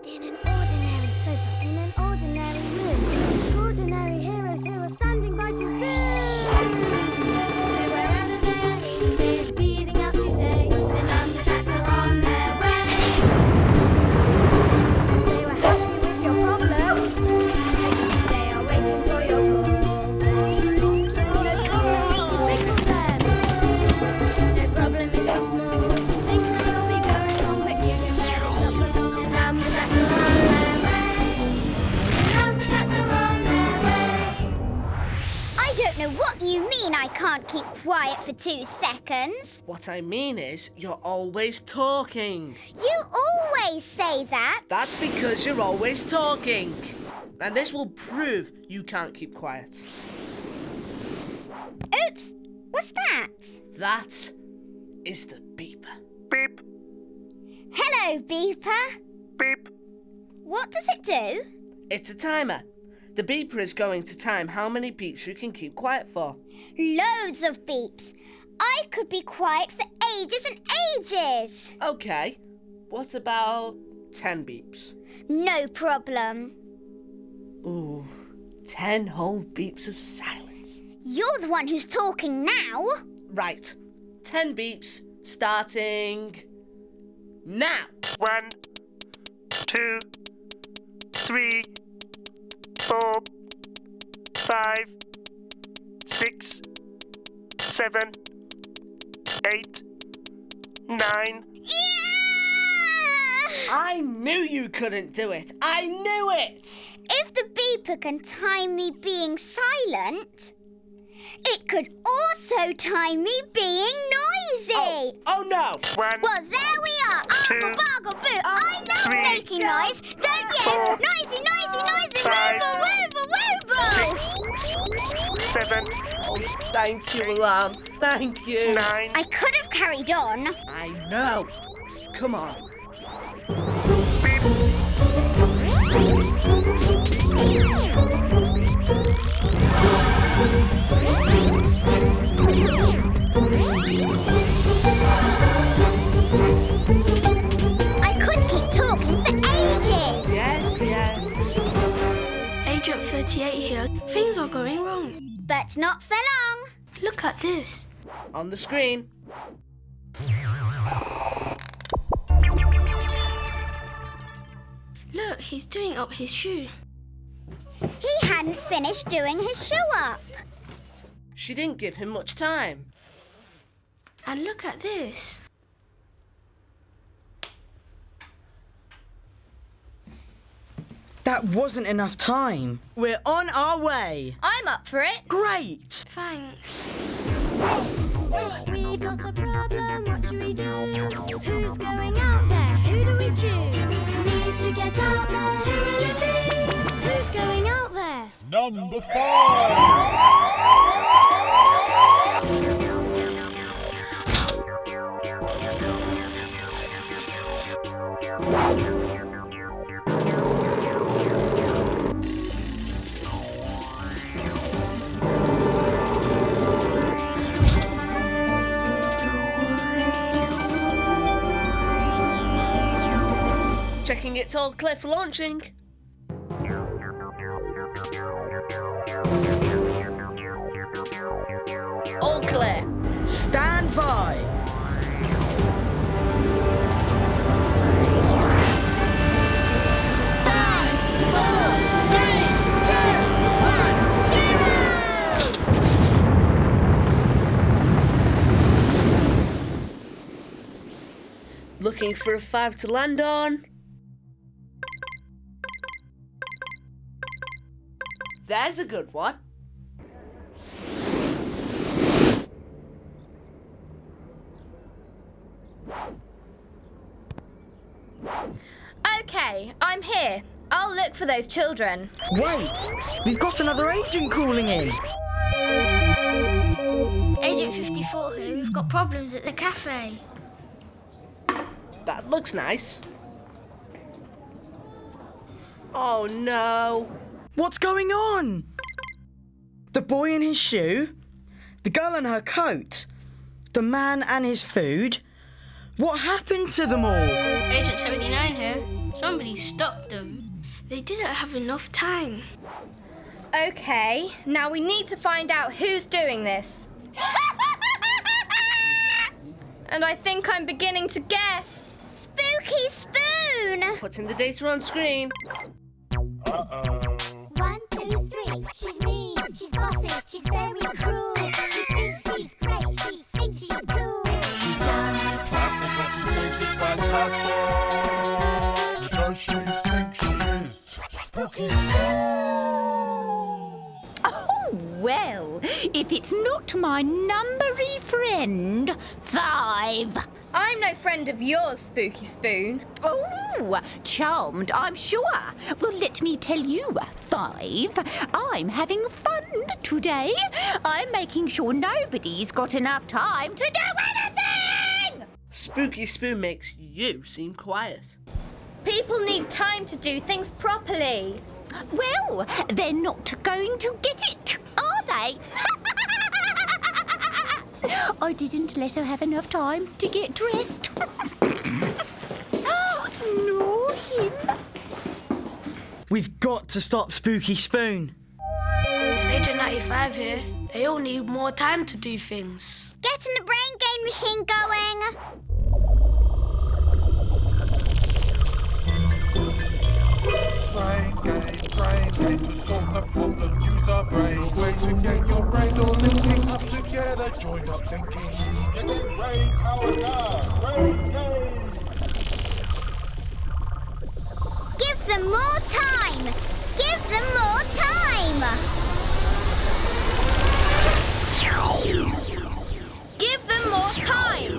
In an ordinary sofa, in an ordinary room, extraordinary heroes who are standing by to zoom to wherever they are needed. They are speeding up today. The Numberjacks are on their way. They were happy with your problems. They are waiting for your call. No problem is too big for them. No problem is too small. Things may all be going wrong, but you can better stop along. The Numberjacks are on their way. The Numberjacks are on their way. I don't know what you mean I can't keep quiet for 2 seconds. What I mean is, you're always talking. You always say that. That's because you're always talking. And this will prove you can't keep quiet. Oops, what's that? That is the beeper. Beep, Hello, beeper. beep. What does it do? It's a timer. The beeper is going to time how many beeps you can keep quiet for. Loads of beeps. I could be quiet for ages and ages. Okay, what about 10 beeps? No problem. Ooh, 10 whole beeps of silence. You're the one who's talking now. Right, 10 beeps starting now. 1, 2, 3, 4, 5, 6, 7, 8, 9. Yeah! I knew you couldn't do it. I knew it. If the beeper can time me being silent, it could also time me being noisy. Oh no. 1, Well, there we are. Two, Argle, bargle, boo. I love 3, making noise. Don't you? 4, Noisy, noisy, noisy. 5, Wooble, wooble, wooble. 6, 7, Oh, thank you, Alarm. Thank you. 9. I could have carried on. I know. Come on. Beep. I could keep talking for ages. Yes. Agent 38 here. Things are going wrong. But not for long. Look at this. On the screen. Look, he's doing up his shoe. He hadn't finished doing his shoe up. She didn't give him much time. And look at this. That wasn't enough time. We're on our way. I'm up for it. Great. Thanks. We've got a problem, what should we do? Who's going out there? Who do we choose? Need to get out there, who will it be? Who's going out there? Number 5. Checking it's all clear for launching. All clear. Stand by. Looking for a 5 to land on. There's a good one. Okay, I'm here. I'll look for those children. Wait, we've got another agent calling in. Agent 54 here, we've got problems at the cafe. That looks nice. Oh no. What's going on? The boy in his shoe? The girl in her coat? The man and his food? What happened to them all? Agent 79 here. Somebody stopped them. They didn't have enough time. Okay, now we need to find out who's doing this. And I think I'm beginning to guess. Spooky Spoon! Putting the data on screen. Uh-oh. 1, 2, 3. She's mean, she's bossy, she's very cruel. She thinks she's great, she thinks she's cool. She's plastic, but she thinks she's fantastic. Because she thinks she is spooky. Oh, well, if it's not my numbery friend, 5. I'm no friend of yours, Spooky Spoon. Oh, charmed, I'm sure. Well, let me tell you, 5. I'm having fun today. I'm making sure nobody's got enough time to do anything! Spooky Spoon makes you seem quiet. People need time to do things properly. Well, they're not going to get it, are they? I didn't let her have enough time to get dressed. No, him. We've got to stop Spooky Spoon. It's Agent 95 here. They all need more time to do things. Getting the brain gain machine going. Brain game to solve the problem. Use our brain. Way to get your brains all linking up together. Join up thinking. Get in brain power now. Brain game. Give them more time. Give them more time. Give them more time.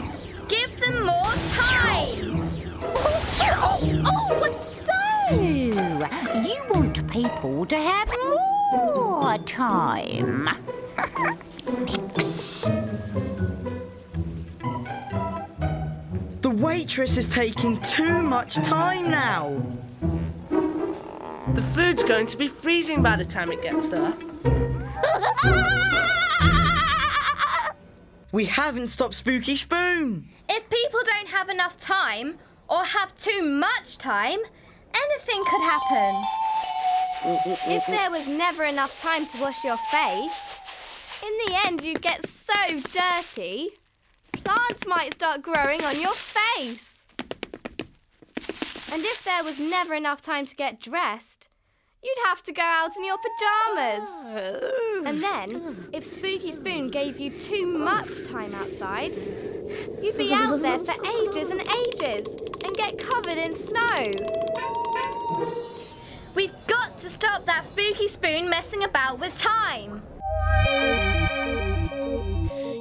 Give them more time. So, you want people to have more time. The waitress is taking too much time now. The food's going to be freezing by the time it gets there. We haven't stopped Spooky Spoon. If people don't have enough time or have too much time, anything could happen. If there was never enough time to wash your face, in the end you'd get so dirty, plants might start growing on your face. And if there was never enough time to get dressed, you'd have to go out in your pyjamas. And then, if Spooky Spoon gave you too much time outside, you'd be out there for ages and ages and get covered in snow. We've got to stop that Spooky Spoon messing about with time.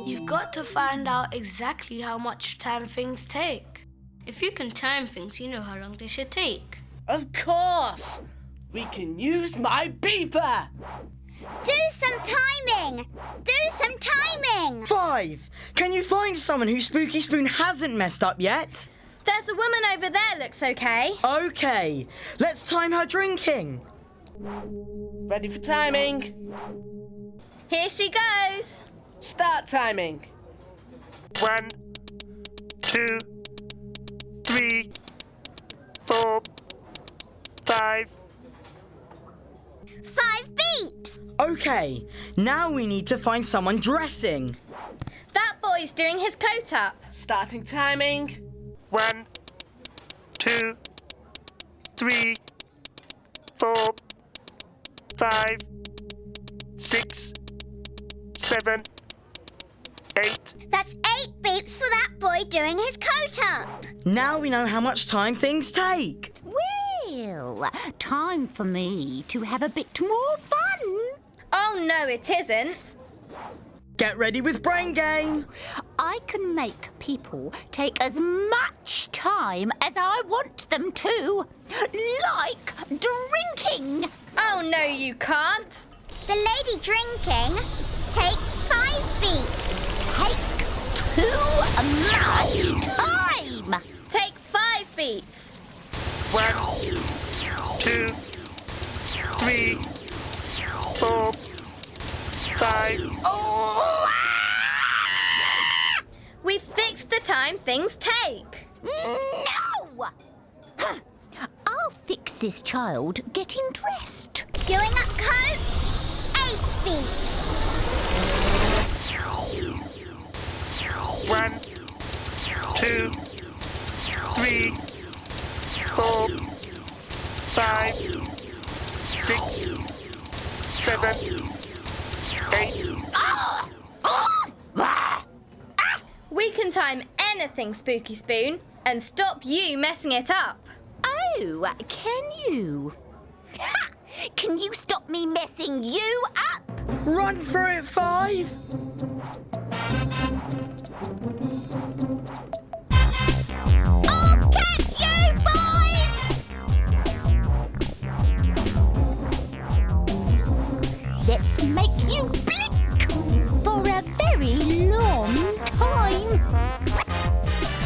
You've got to find out exactly how much time things take. If you can time things, you know how long they should take. Of course! We can use my beeper! Do some timing. Do some timing. 5. Can you find someone who Spooky Spoon hasn't messed up yet? There's a woman over there looks okay. Okay, let's time her drinking. Ready for timing? Here she goes. Start timing. 1, 2, 3, 4, 5. 5 beeps. Okay, now we need to find someone dressing. That boy's doing his coat up. Starting timing. 1, 2, 3, 4, 5, 6, 7, 8. That's 8 beeps for that boy doing his coat up. Now we know how much time things take. Well, time for me to have a bit more fun. Oh no, it isn't. Get ready with Brain Game. I can make people take as much time as I want them to, like drinking. Oh no, you can't. The lady drinking takes 5 beeps. Take too much time. Take 5 beeps. 1, 2, 3, 4, 5. We fixed the time things take. No! this child getting dressed? Doing up coat. 8 beeps. 1, 2, 3, 4, 5, 6, 7, 8. We can time anything, Spooky Spoon, and stop you messing it up. Oh, can you? Ha! Can you stop me messing you up? Run for it, 5. I'll catch you, 5! Let's make you blink for a very long time.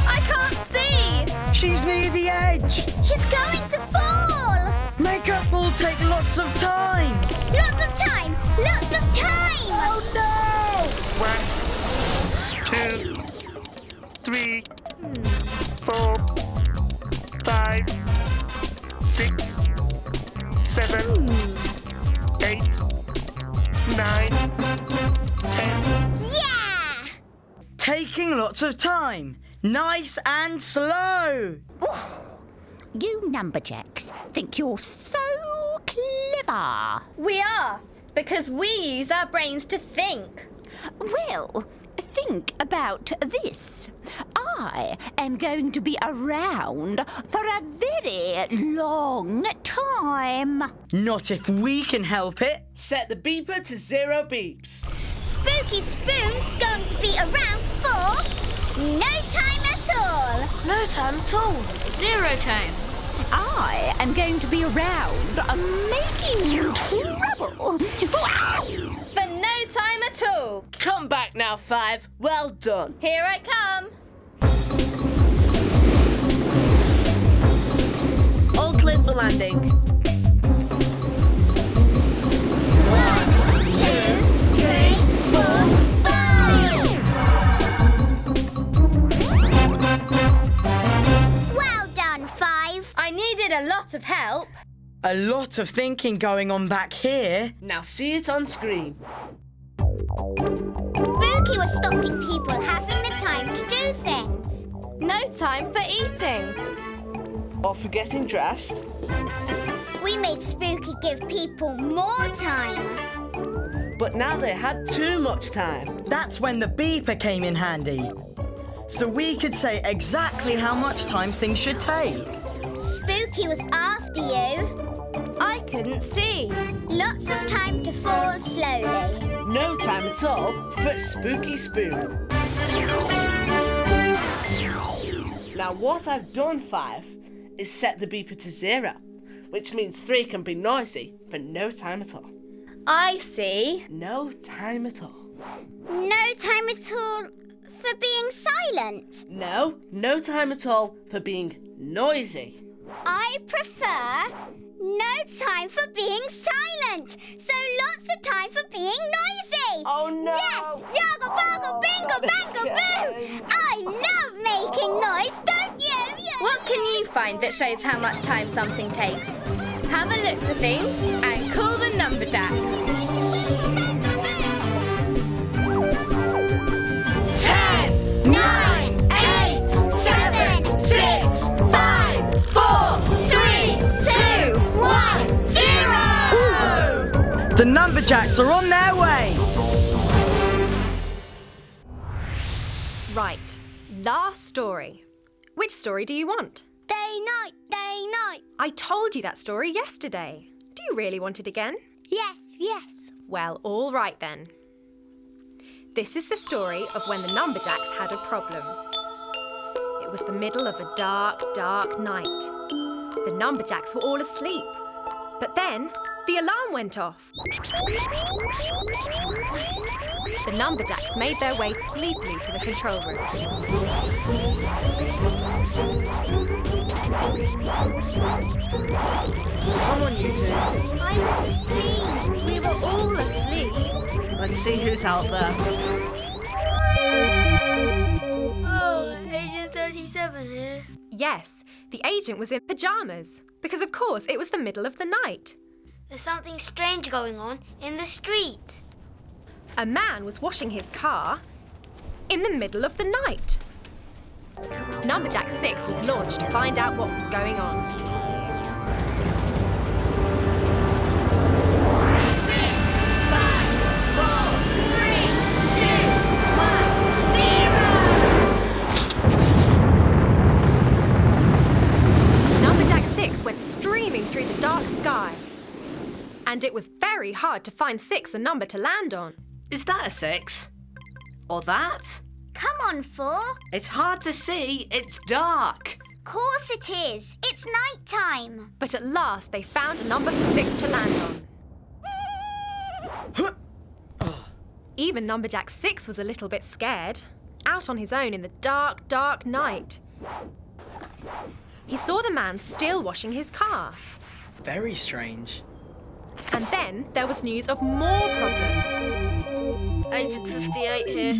I can't see! She's near the edge. She's going to fall. Make her fall take lots of time. Lots of time. Lots of time. Oh no! 1, 2, 3, 4, 5, 6, 7, 8, 9, 10. Yeah. Taking lots of time. Nice and slow. You Numberjacks think you're so clever. We are, because we use our brains to think. Well, think about this. I am going to be around for a very long time. Not if we can help it. Set the beeper to 0 beeps. Spooky Spoon's going to be around for no time at all. No time at all. 0 time. I am going to be around making trouble. For no time at all. Come back now, 5. Well done. Here I come. All clear for landing. 1, 2, 3, 4, 5. Well done, 5. I needed a lot of help. A lot of thinking going on back here. Now see it on screen. Spooky was stopping people having the time to do things. No time for eating. Or for getting dressed. We made Spooky give people more time. But now they had too much time. That's when the beeper came in handy. So we could say exactly how much time things should take. Spooky was after you. I couldn't see. Lots of time to fall slowly. No time at all for Spooky Spoon. Now what I've done, 5, is set the beeper to 0, which means 3 can be noisy for no time at all. I see. No time at all. No time at all for being silent. No time at all for being noisy. I prefer no time for being silent. So lots of time for being noisy. Oh no! Yes! Yoggle, boggle, bingle, bangle, boo! I love making noise, don't you? What can you find that shows how much time something takes? Have a look for things and call the Numberjacks. 10, 9, 8, 7, 6, 5, 4, 3, 2, 1, 0! The Numberjacks are on their way. Right, last story. Which story do you want? Day, night, day, night. I told you that story yesterday. Do you really want it again? Yes, yes. Well, all right then. This is the story of when the Numberjacks had a problem. It was the middle of a dark, dark night. The Numberjacks were all asleep. But then the alarm went off. The Numberjacks made their way sleepily to the control room. Come on, you two. I was asleep. We were all asleep. Let's see who's out there. Oh, Agent 37 here. Yes, The agent was in pyjamas because, of course, it was the middle of the night. There's something strange going on in the street. A man was washing his car in the middle of the night. Numberjack 6 was launched to find out what was going on. 6, 5, 4, 3, 2, 1, 0. Numberjack 6 went streaming through the dark sky. And it was very hard to find 6 a number to land on. Is that a 6? Or that? Come on, 4. It's hard to see. It's dark. Course it is. It's night time. But at last they found a number for 6 to land on. Even Numberjack 6 was a little bit scared, out on his own in the dark, dark night. He saw the man still washing his car. Very strange. And then there was news of more problems. Agent 58 here.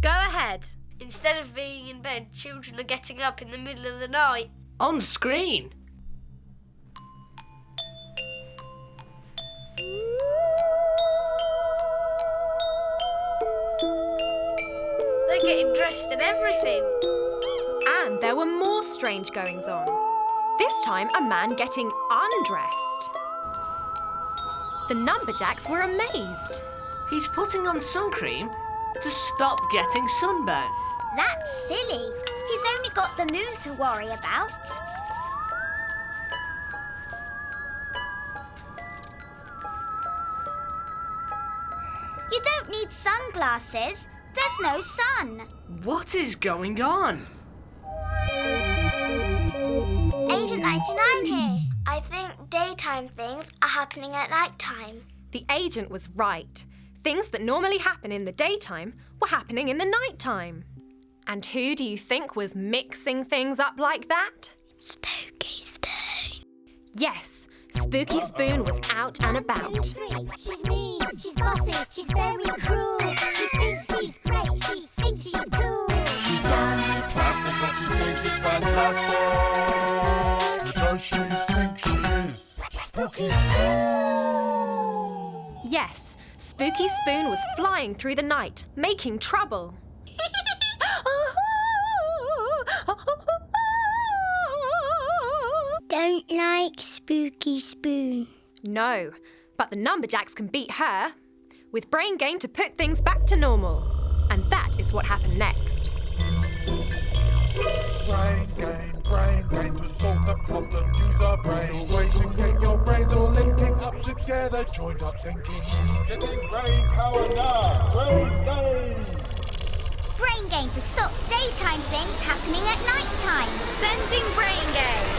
Go ahead. Instead of being in bed, children are getting up in the middle of the night. On screen. They're getting dressed and everything. And there were more strange goings on. This time, a man getting undressed. The Numberjacks were amazed. He's putting on sun cream to stop getting sunburn. That's silly. He's only got the moon to worry about. You don't need sunglasses. There's no sun. What is going on? Agent 99 here. I think daytime things are happening at night time. The agent was right. Things that normally happen in the daytime were happening in the nighttime. And who do you think was mixing things up like that? Spooky Spoon. Yes, Spooky Spoon was out and about. She's mean, she's bossy, she's very cruel. She thinks she's great, she thinks she's cool. She's only plastic, but she thinks it's fantastic. Does she think she is? Spooky Spoon. Yes, Spooky Spoon was flying through the night, making trouble. Don't like Spooky Spoon. No, but the Numberjacks can beat her with brain gain to put things back to normal. And that is what happened next. Brain gain to solve the problem. Use our brain. Way to get your brains all linking up together. Joined up thinking. Getting brain power now. Brain gain. Brain gain to stop daytime things happening at night time. Sending brain gain.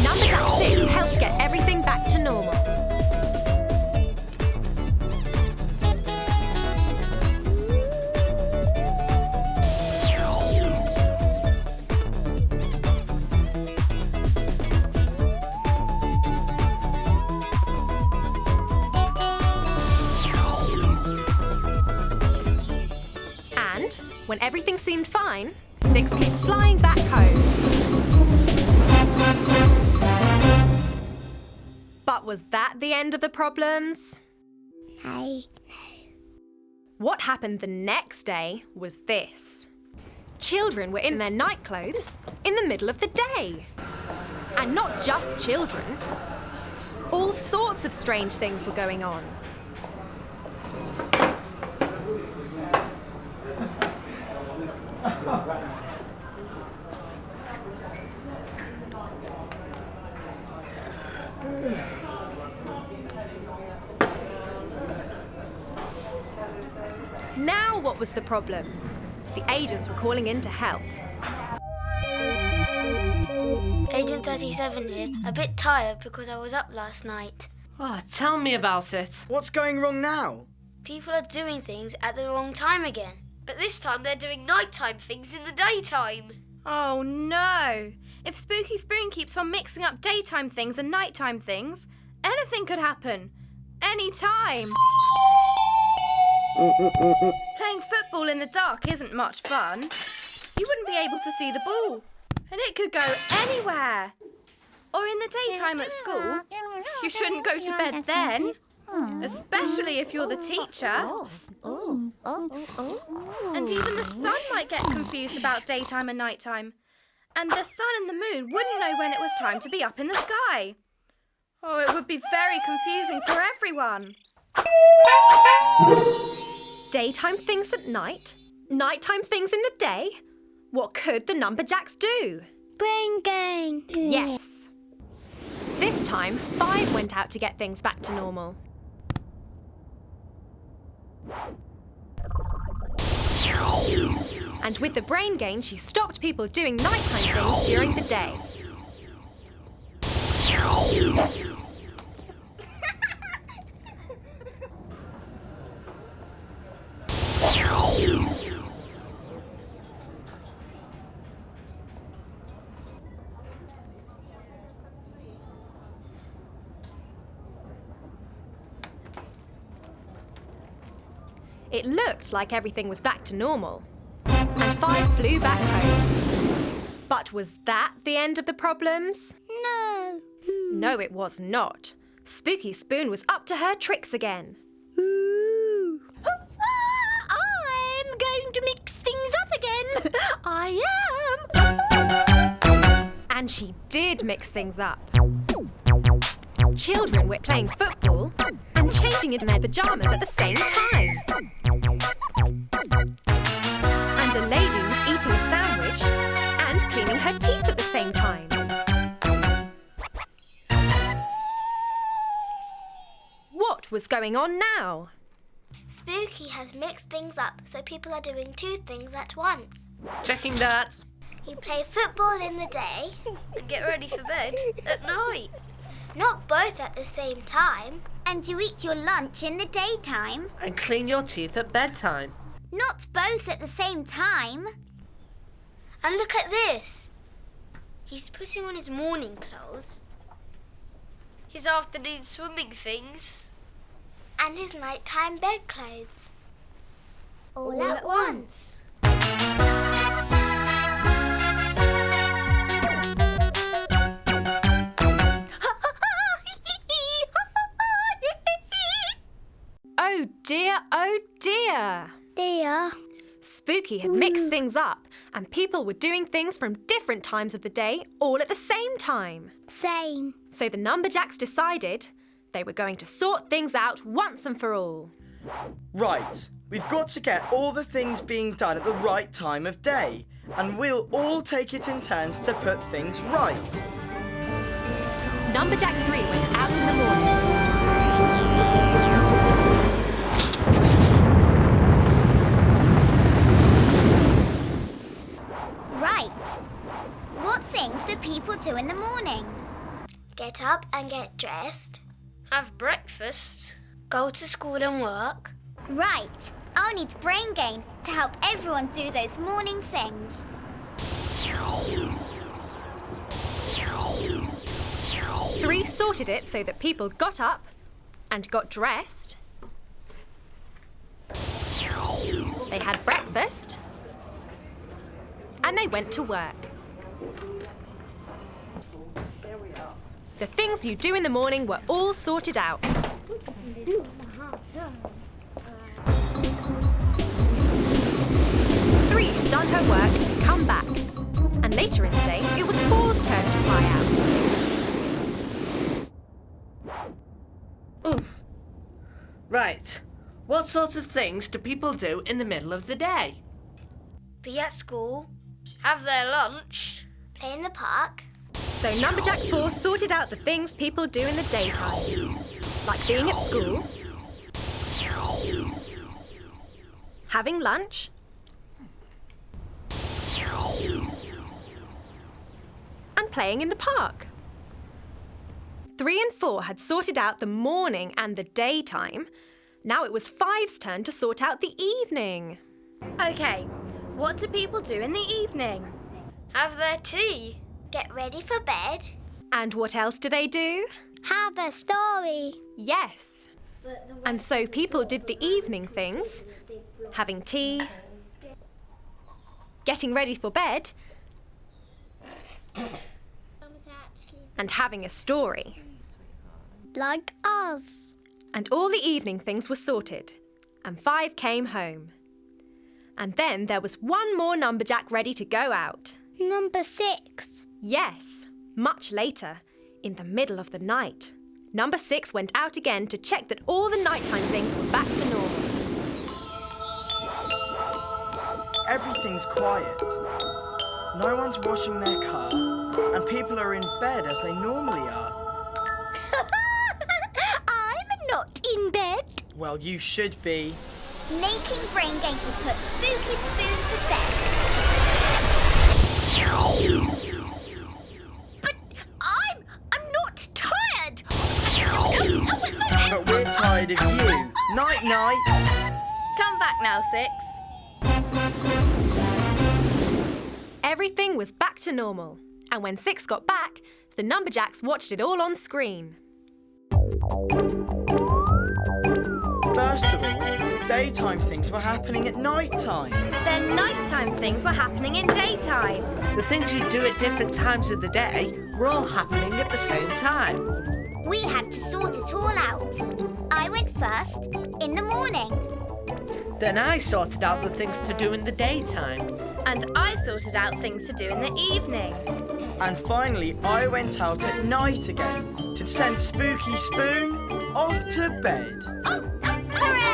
Numberjack 6 helped get everything back to normal. And when everything seemed fine, 6 came flying back home. But was that the end of the problems? No. What happened the next day was this. Children were in their night clothes in the middle of the day. And not just children. All sorts of strange things were going on. Now what was the problem? The agents were calling in to help. Agent 37 here. A bit tired because I was up last night. Oh, tell me about it. What's going wrong now? People are doing things at the wrong time again. But this time they're doing nighttime things in the daytime. Oh no! If Spooky Spoon keeps on mixing up daytime things and nighttime things, anything could happen. Any time. Playing football in the dark isn't much fun. You wouldn't be able to see the ball, and it could go anywhere. Or in the daytime at school, you shouldn't go to bed then, especially if you're the teacher. And even the sun might get confused about daytime and nighttime. And the sun and the moon wouldn't know when it was time to be up in the sky. Oh, it would be very confusing for everyone. Daytime things at night? Nighttime things in the day? What could the Numberjacks do? Brain gain. Yes. This time, 5 went out to get things back to normal. And with the brain gain, she stopped people doing nighttime things during the day. It looked like everything was back to normal, and 5 flew back home. But was that the end of the problems? No. No, it was not. Spooky Spoon was up to her tricks again. I'm going to mix things up again. I am. And she did mix things up. Children were playing football and changing into their pyjamas at the same time. And a lady was eating a sandwich and cleaning her teeth at the same time. What was going on now? Spooky has mixed things up, so people are doing 2 things at once. Checking that. You play football in the day And get ready for bed at night. Not both at the same time. And you eat your lunch in the daytime. And clean your teeth at bedtime. Not both at the same time. And look at this. He's putting on his morning clothes. His afternoon swimming things. And his nighttime bed clothes. All at once. Oh dear, oh dear. Dear. Spooky had mixed things up, and people were doing things from different times of the day all at the same time. Same. So the Numberjacks decided they were going to sort things out once and for all. Right, we've got to get all the things being done at the right time of day, and we'll all take it in turns to put things right. Numberjack 3 went out in the morning. Right. What things do people do in the morning? Get up and get dressed. Have breakfast. Go to school and work. Right. I'll need brain gain to help everyone do those morning things. 3 sorted it so that people got up and got dressed. They had breakfast. And they went to work. The things you do in the morning were all sorted out. 3 had done her work and come back. And later in the day, it was 4's turn to fly out. Oof. Right. What sort of things do people do in the middle of the day? Be at school. Have their lunch. Play in the park. So Numberjack 4 sorted out the things people do in the daytime. Like being at school, having lunch, and playing in the park. 3 and 4 had sorted out the morning and the daytime. Now it was 5's turn to sort out the evening. Okay, what do people do in the evening? Have their tea. Get ready for bed. And what else do they do? Have a story. Yes. And so people did the evening things, having tea, getting ready for bed, and having a story. Like us. And all the evening things were sorted, and 5 came home. And then there was one more Numberjack ready to go out. Number 6. Yes, much later, in the middle of the night. Number 6 went out again to check that all the nighttime things were back to normal. Everything's quiet. No one's washing their car, and people are in bed as they normally are. I'm not in bed. Well, you should be. Making Brain going to put Spooky Spoon to bed. But I'm not tired. But we're tired of you. Night, night. Come back now, 6. Everything was back to normal, and when 6 got back, the Numberjacks watched it all on screen. First of all, daytime things were happening at night time. Then nighttime things were happening in daytime. The things you do at different times of the day were all happening at the same time. We had to sort it all out. I went first in the morning. Then I sorted out the things to do in the daytime. And I sorted out things to do in the evening. And finally, I went out at night again to send Spooky Spoon off to bed. Hooray!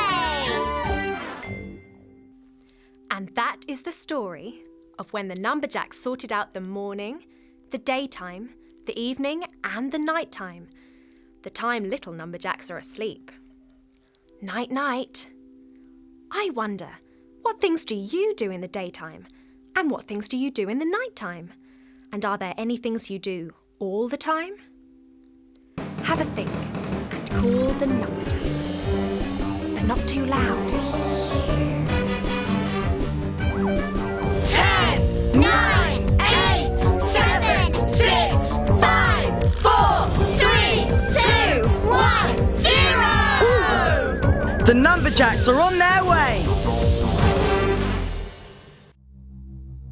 And that is the story of when the Numberjacks sorted out the morning, the daytime, the evening and the nighttime. The time little Numberjacks are asleep. Night, night. I wonder, what things do you do in the daytime? And what things do you do in the nighttime? And are there any things you do all the time? Have a think and call the Numberjacks. But not too loud. 10, 9, 8, 7, 6, 5, 4, 3, 2, 1, 0! The Numberjacks are on their way!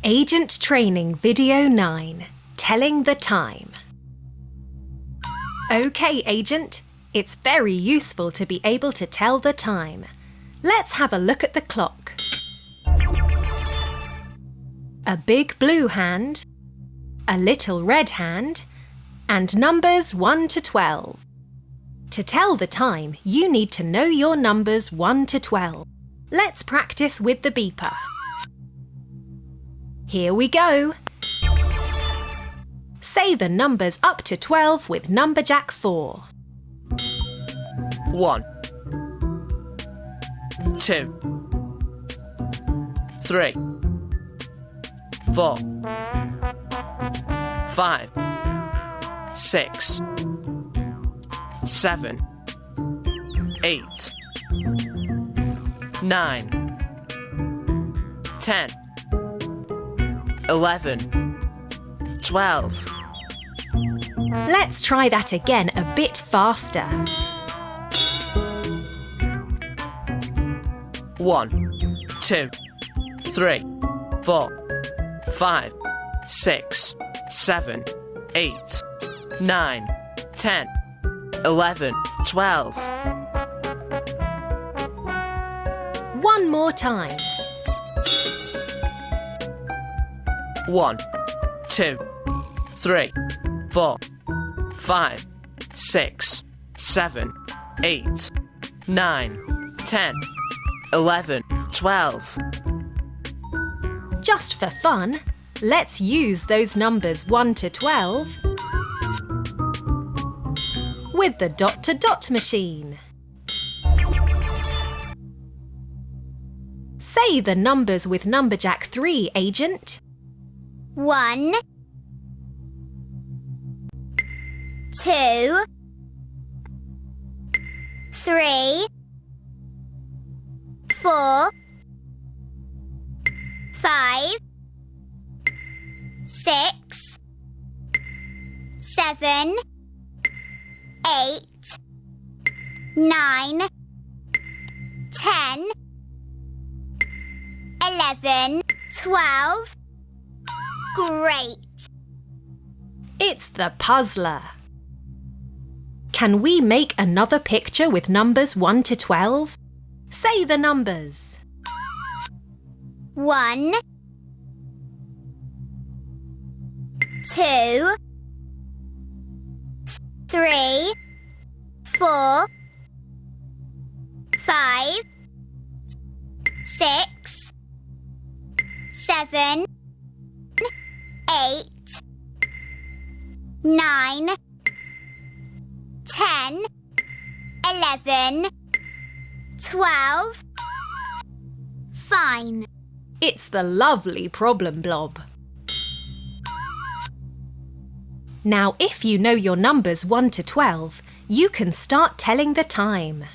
Agent Training Video 9, Telling the Time. OK, Agent, it's very useful to be able to tell the time. Let's have a look at the clock. A big blue hand, a little red hand, and numbers 1 to 12. To tell the time, you need to know your numbers 1 to 12. Let's practice with the beeper. Here we go. Say the numbers up to 12 with Numberjack 4. 1, 2, 3, 4, 5, 6, 7, 8, 9, 10, 11, 12. Let's try that again a bit faster. 1, 2, 3, 4, 5, 6, 7, 8, 9, 10, 11, 12. One more time. 1, 2, 3, 4, 5, 6, 7, 8, 9, 10, 11, 12. Just for fun, let's use those numbers 1 to 12 with the dot-to-dot machine. Say the numbers with Numberjack 3, Agent. 1, 2, 3, 4, 5, 6, 7, 8, 9, 10, 11, 12. Great! It's the puzzler. Can we make another picture with numbers 1 to 12? Say the numbers. 1, 2, 3, 4, 5, 6, 7, 8, 9, 10, 11, 12. Fine. It's the lovely problem blob. Now, if you know your numbers 1 to 12, you can start telling the time.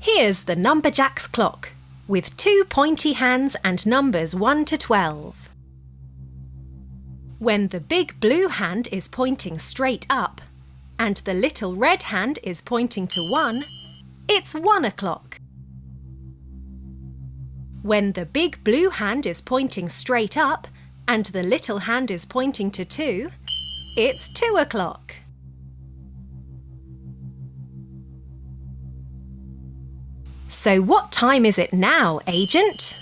Here's the Numberjacks clock, with 2 pointy hands and numbers 1 to 12. When the big blue hand is pointing straight up and the little red hand is pointing to 1, it's 1 o'clock. When the big blue hand is pointing straight up and the little hand is pointing to 2, it's 2 o'clock. So what time is it now, Agent?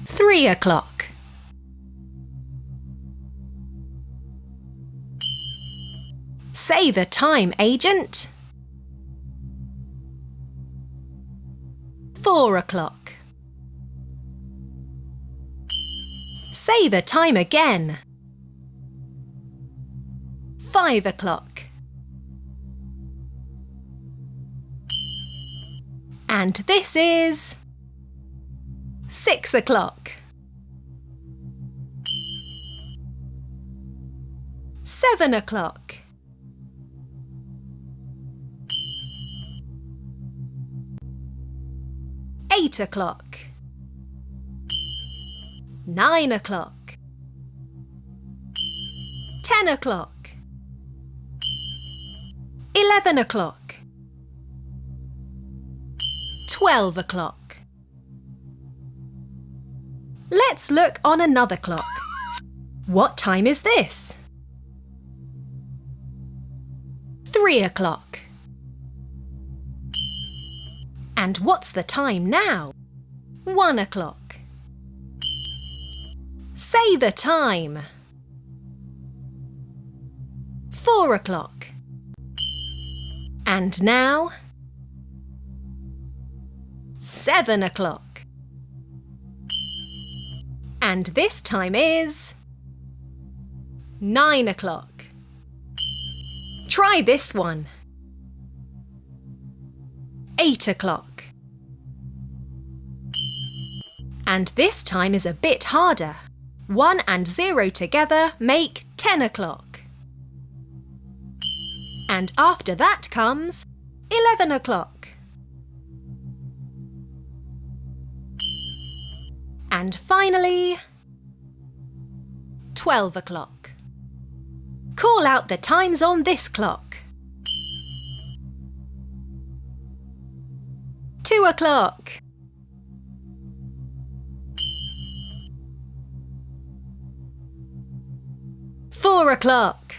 3 o'clock. Say the time, Agent. 4 o'clock. Say the time again. 5 o'clock. And this is 6 o'clock. 7 o'clock. 8 o'clock. 9 o'clock. 10 o'clock. 11 o'clock. 12 o'clock. Let's look on another clock. What time is this? 3 o'clock. And what's the time now? 1 o'clock. Say the time. 4 o'clock. And now 7 o'clock. And this time is 9 o'clock. Try this one. 8 o'clock. And this time is a bit harder. 1 and 0 together make 10 o'clock. And after that comes 11 o'clock. And finally, 12 o'clock. Call out the times on this clock. 2 o'clock. 4 o'clock.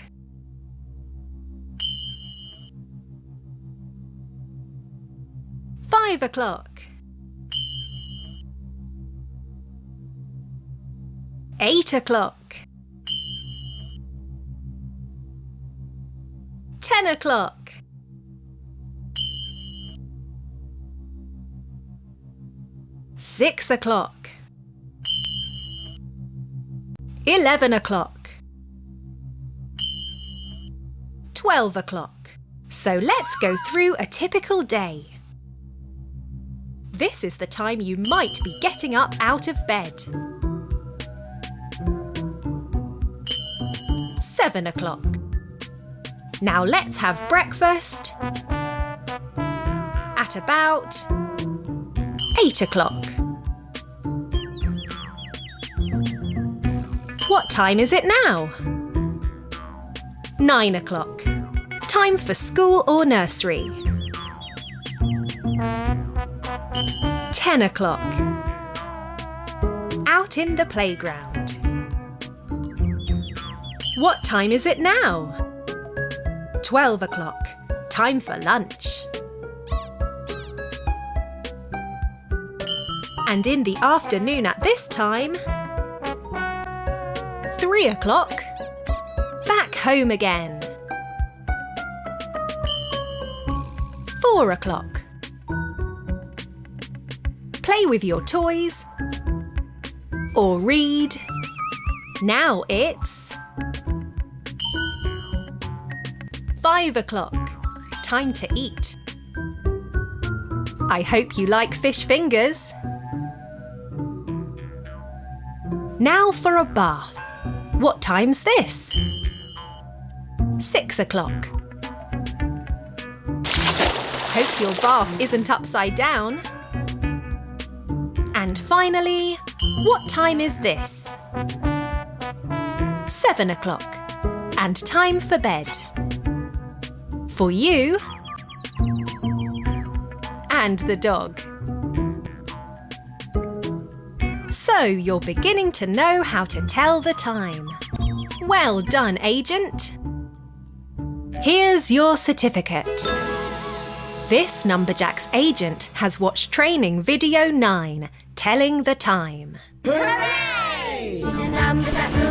5 o'clock. 8 o'clock. 10 o'clock. 6 o'clock. 11 o'clock. 12 o'clock. So let's go through a typical day. This is the time you might be getting up out of bed. 7 o'clock. Now let's have breakfast at about 8 o'clock. What time is it now? 9 o'clock. Time for school or nursery. 10 o'clock. Out in the playground. What time is it now? 12 o'clock. Time for lunch. And in the afternoon at this time, 3 o'clock. Back home again. 4 o'clock. Play with your toys or read. Now it's 5 o'clock. Time to eat. I hope you like fish fingers. Now for a bath. What time's this? 6 o'clock. Hope your bath isn't upside down. And finally, what time is this? 7 o'clock. And time for bed. For you and the dog. So you're beginning to know how to tell the time. Well done, Agent. Here's your certificate. This Numberjacks agent has watched training video 9, telling the time. Hooray! The Numberjacks